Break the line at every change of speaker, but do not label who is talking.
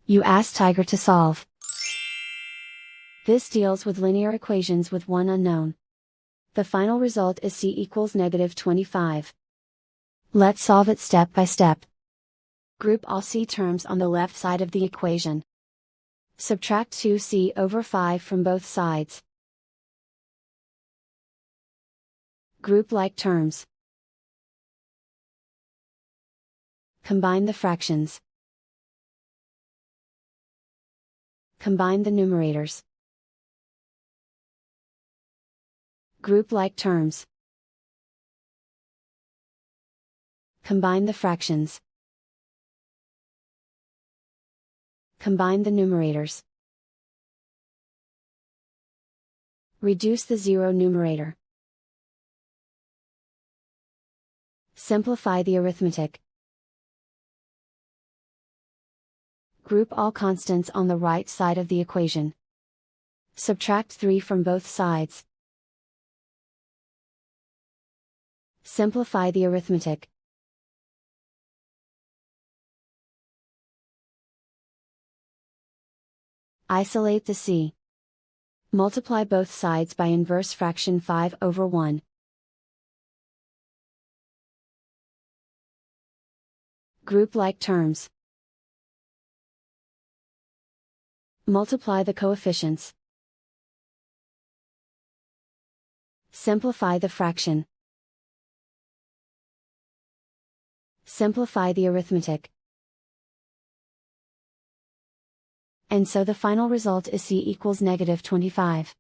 You ask Tiger to solve. This deals with linear equations with one unknown. The final result is c equals -25. Let's solve it step by step. Group all c terms on the left side of the equation. Subtract 2c over 5 from both sides. Group like terms. Combine the fractions. Combine the numerators. Group like terms. Combine the fractions. Combine the numerators. Reduce the zero numerator. Simplify the arithmetic. Group all constants on the right side of the equation. Subtract 3 from both sides. Simplify the arithmetic. Isolate the c. Multiply both sides by inverse fraction 5 over 1. Group like terms. Multiply the coefficients. Simplify the fraction. Simplify the arithmetic. And so the final result is c equals -25.